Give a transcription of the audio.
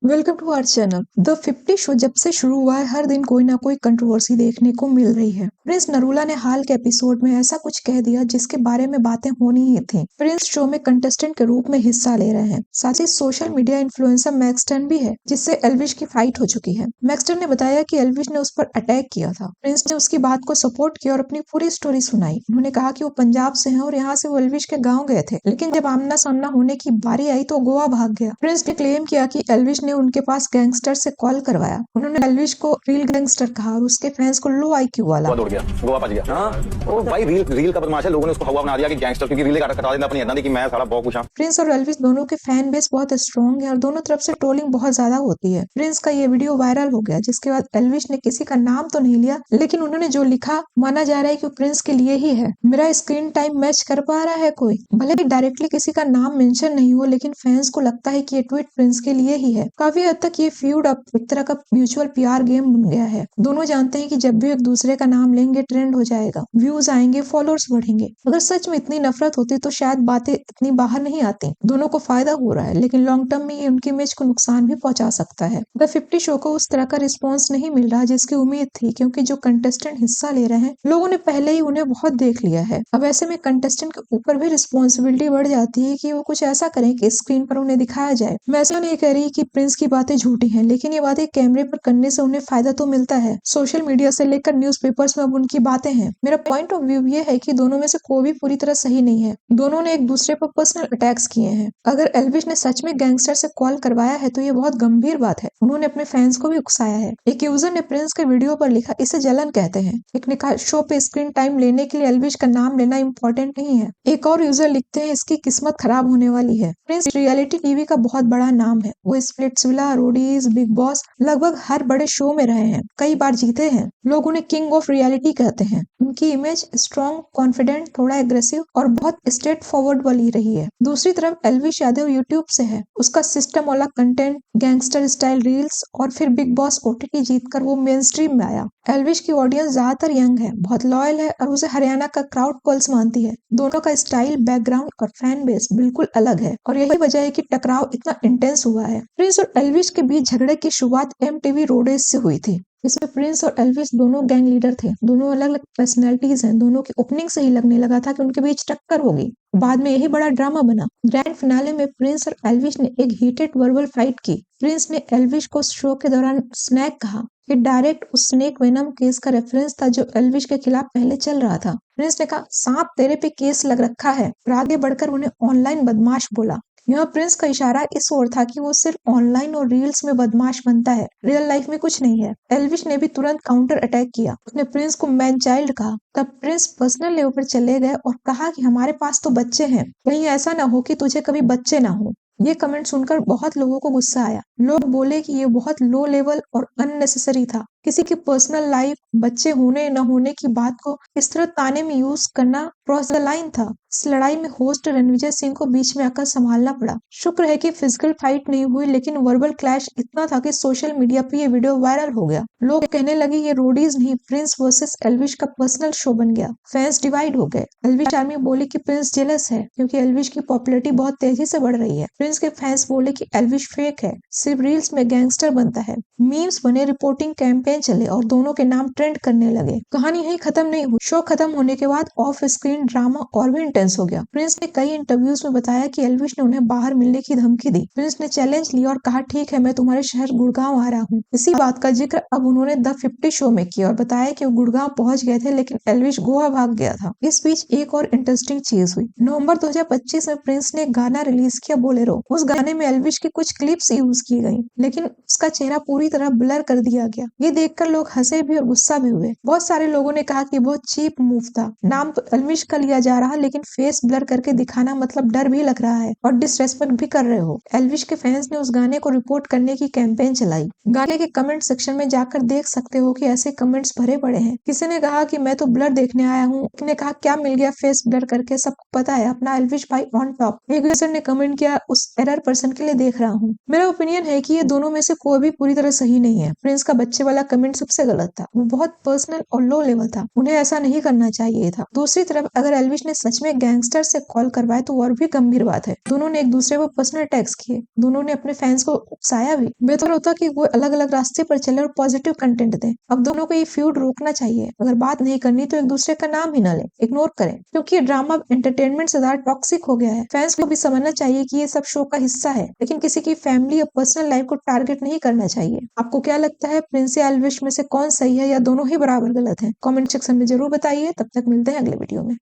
Welcome to our channel. The 50 show जब से शुरू हुआ है, हर दिन कोई ना कोई कंट्रोवर्सी देखने को मिल रही है। प्रिंस नरूला ने हाल के एपिसोड में ऐसा कुछ कह दिया जिसके बारे में बातें होनी ही थी। प्रिंस शो में कंटेस्टेंट के रूप में हिस्सा ले रहे हैं। साथ ही सोशल मीडिया इन्फ्लुएंसर मैक्सटन भी है, जिससे एल्विश की फाइट हो चुकी है। मैक्सटन ने बताया कि एल्विश ने उस पर अटैक किया था। प्रिंस ने उसकी बात को सपोर्ट किया और अपनी पूरी स्टोरी सुनाई। उन्होंने कहा कि वो पंजाब से हैं और यहाँ से वो एल्विश के गाँव गए थे, लेकिन जब आमना सामना होने की बारी आई तो गोवा भाग गया। प्रिंस ने क्लेम किया कि एल्विश ने उनके पास गैंगस्टर से कॉल करवाया। उन्होंने एल्विश को रियल गैंगस्टर कहा और उसके फैंस को लो आईक्यू वाला। गोवा दौड़ गया, गोवा पहुंच गया। हाँ, ओ भाई रील का बदमाश है। लोगों ने उसको हवा बना दिया कि गैंगस्टर, क्योंकि रील कटा देता अपनी अदा की मैं सारा बहुत कुछ हूं। प्रिंस और एल्विश दोनों के फैन बेस बहुत स्ट्रॉन्ग है और दोनों तरफ से ट्रोलिंग बहुत ज्यादा होती है। प्रिंस का ये वीडियो वायरल हो गया, जिसके बाद एल्विश ने किसी का नाम तो नहीं लिया, लेकिन उन्होंने जो लिखा माना जा रहा है कि प्रिंस के लिए ही है। मेरा स्क्रीन टाइम मैच कर पा रहा है कोई? भले ही डायरेक्टली किसी का नाम मेंशन नहीं हो, लेकिन फैंस को लगता है कि ये ट्वीट प्रिंस के लिए ही है। काफी हद तक ये फ्यूड अब एक तरह का म्यूचुअल पीआर गेम बन गया है। दोनों जानते हैं कि जब भी एक दूसरे का नाम लेंगे ट्रेंड हो जाएगा, व्यूज आएंगे, फॉलोअर्स बढ़ेंगे। अगर सच में इतनी नफरत होती तो शायद बातें इतनी बाहर नहीं आती। दोनों को फायदा हो रहा है, लेकिन लॉन्ग टर्म में ये उनकी इमेज को नुकसान भी पहुंचा सकता है। द 50 शो को उस तरह का रिस्पॉन्स नहीं मिल रहा जिसकी उम्मीद थी, क्योंकि जो कंटेस्टेंट हिस्सा ले रहे हैं लोगों ने पहले ही उन्हें बहुत देख लिया है। अब ऐसे में कंटेस्टेंट के ऊपर भी रिस्पॉन्सिबिलिटी बढ़ जाती है कि वो कुछ ऐसा करें कि स्क्रीन पर उन्हें दिखाया जाए। मैं ऐसा नहीं कह रही कि प्रिंस की बातें झूठी हैं, लेकिन ये बातें कैमरे पर करने से उन्हें फायदा तो मिलता है। सोशल मीडिया से लेकर न्यूज़पेपर्स में अब उनकी बातें हैं। मेरा पॉइंट ऑफ व्यू ये है कि दोनों में से कोई भी पूरी तरह सही नहीं है। दोनों ने एक दूसरे पर पर्सनल अटैक्स किए हैं। अगर एल्विश ने सच में गैंगस्टर से कॉल करवाया है तो ये बहुत गंभीर बात है। उन्होंने अपने फैंस को भी उकसाया है। एक यूजर ने प्रिंस के वीडियो पर लिखा, इसे जलन कहते हैं। एक ने कहा, शो पे स्क्रीन टाइम लेने के लिए एल्विश का नाम लेना इम्पोर्टेंट नहीं है। एक और यूजर लिखते हैं, इसकी किस्मत खराब होने वाली है। प्रिंस रियलिटी टीवी का बहुत बड़ा नाम है। वो स्प्लिट्सविला, रोडीज, बिग बॉस, लगभग हर बड़े शो में रहे हैं, कई बार जीते हैं। लोग उन्हें किंग ऑफ रियलिटी कहते हैं। उनकी इमेज स्ट्रॉन्ग, कॉन्फिडेंट, थोड़ा एग्रेसिव और बहुत स्ट्रेट फॉरवर्ड वाली रही है। दूसरी तरफ एल्विश यादव यूट्यूब से है। उसका सिस्टम वाला कंटेंट, गैंगस्टर स्टाइल रील्स और फिर बिग बॉस ओटीटी जीतकर वो मेन स्ट्रीम में आया। एल्विश की ऑडियंस ज्यादातर यंग है, बहुत लॉयल है और उसे हरियाणा का क्राउड पल्स मानती है। दोनों का स्टाइल, बैकग्राउंड और फैन बेस बिल्कुल अलग है और यही वजह है कि टकराव इतना इंटेंस हुआ है। प्रिंस और एल्विश के बीच झगड़े की शुरुआत एमटीवी रोडेज से हुई थी। इसमें प्रिंस और एल्विश दोनों गैंग लीडर थे। दोनों अलग अलग पर्सनैलिटीज हैं। दोनों की ओपनिंग से ही लगने लगा था कि उनके बीच टक्कर होगी। बाद में यही बड़ा ड्रामा बना। ग्रैंड फिनाले में प्रिंस और एल्विश ने एक हीटेड वर्बल फाइट की। प्रिंस ने एल्विश को शो के दौरान स्नैक कहा। ये डायरेक्ट उस स्नेक वेनम केस का रेफरेंस था जो एल्विश के खिलाफ पहले चल रहा था। प्रिंस ने कहा, सांप तेरे पे केस लग रखा है, और आगे बढ़कर उन्हें ऑनलाइन बदमाश बोला। यहाँ प्रिंस का इशारा इस ओर था कि वो सिर्फ ऑनलाइन और रील्स में बदमाश बनता है, रियल लाइफ में कुछ नहीं है। एल्विश ने भी तुरंत काउंटर अटैक किया। उसने प्रिंस को मैन चाइल्ड कहा। तब प्रिंस पर्सनल लेवल पर चले गए और कहा कि हमारे पास तो बच्चे हैं, कहीं ऐसा ना हो कि तुझे कभी बच्चे ना हो। ये कमेंट सुनकर बहुत लोगों को गुस्सा आया। लोग बोले कि ये बहुत लो लेवल और अननेसेसरी था। किसी की पर्सनल लाइफ, बच्चे होने न होने की बात को इस तरह ताने में यूज करना क्रॉस द लाइन था। इस लड़ाई में होस्ट रणविजय सिंह को बीच में आकर संभालना पड़ा। शुक्र है कि फिजिकल फाइट नहीं हुई, लेकिन वर्बल क्लैश इतना था कि सोशल मीडिया पे ये वीडियो वायरल हो गया। लोग कहने लगे ये रोडीज नहीं, प्रिंस वर्सेस एल्विश का पर्सनल शो बन गया। फैंस डिवाइड हो गए। एल्विश आर्मी बोले कि प्रिंस जेलस है क्योंकि एल्विश की पॉपुलैरिटी बहुत तेजी से बढ़ रही है। प्रिंस के फैंस बोले कि एल्विश फेक है, सिर्फ रील्स में गैंगस्टर बनता है। मीम्स बने, रिपोर्टिंग कैंपेन चले और दोनों के नाम ट्रेंड करने लगे। कहानी यही खत्म नहीं हुई। शो खत्म होने के बाद ऑफ स्क्रीन ड्रामा और भी इंटेंस हो गया। प्रिंस ने कई इंटरव्यूज में बताया कि एल्विश ने उन्हें बाहर मिलने की धमकी दी। प्रिंस ने चैलेंज लिया और कहा, ठीक है, मैं तुम्हारे शहर गुड़गांव आ रहा हूँ। इसी बात का जिक्र अब उन्होंने द 50 शो में किया और बताया कि वो गुड़गांव पहुंच गए थे, लेकिन एल्विश गोवा भाग गया था। इस बीच एक और इंटरेस्टिंग चीज हुई। नवंबर 2025 में प्रिंस ने गाना रिलीज किया, बोलेरो। उस गाने में एल्विश की कुछ क्लिप्स यूज की गई, लेकिन उसका चेहरा पूरी तरह ब्लर कर दिया गया। ये देखकर लोग हंसे भी और गुस्सा भी हुए। बहुत सारे लोगों ने कहा कि बहुत चीप मूव था। नाम तो एल्विश का लिया जा रहा, लेकिन फेस ब्लर करके दिखाना मतलब डर भी लग रहा है और डिसरेस्पेक्ट भी कर रहे हो। एल्विश के फैंस ने उस गाने को रिपोर्ट करने की कैंपेन चलाई। गाने के कमेंट सेक्शन में जाकर देख सकते हो कि ऐसे कमेंट्स भरे पड़े हैं। किसी ने कहा कि मैं तो ब्लर देखने आया हूँ। एक ने कहा, क्या मिल गया फेस ब्लर करके, सबको पता है अपना एल्विश भाई ऑन टॉप। एक यूजर ने कमेंट किया, उस एरर पर्सन के लिए देख रहा हूँ। मेरा ओपिनियन है कि ये दोनों में से कोई भी पूरी तरह सही नहीं है। प्रिंस का बच्चे वाला कमेंट सबसे गलत था। वो बहुत पर्सनल और लो लेवल था, उन्हें ऐसा नहीं करना चाहिए था। दूसरी तरफ अगर एल्विश ने सच में गैंगस्टर से कॉल करवाए तो और भी गंभीर बात है। दोनों ने एक दूसरे को पर्सनल टैक्स किए, दोनों ने अपने फैंस को उकसाया भी। बेहतर होता कि वो अलग अलग रास्ते पर चले और पॉजिटिव कंटेंट दें। अब दोनों को ये फ्यूड रोकना चाहिए। अगर बात नहीं करनी तो एक दूसरे का नाम ही न ले, इग्नोर करें, क्योंकि ये ड्रामा एंटरटेनमेंट से ज्यादा टॉक्सिक हो गया है। फैंस को भी समझना चाहिए कि ये सब शो का हिस्सा है, लेकिन किसी की फैमिली या पर्सनल लाइफ को टारगेट नहीं करना चाहिए। आपको क्या लगता है, प्रिंस या एल्विश में से कौन सही है या दोनों ही बराबर गलत है? कमेंट सेक्शन में जरूर बताइए। तब तक मिलते हैं अगले वीडियो में।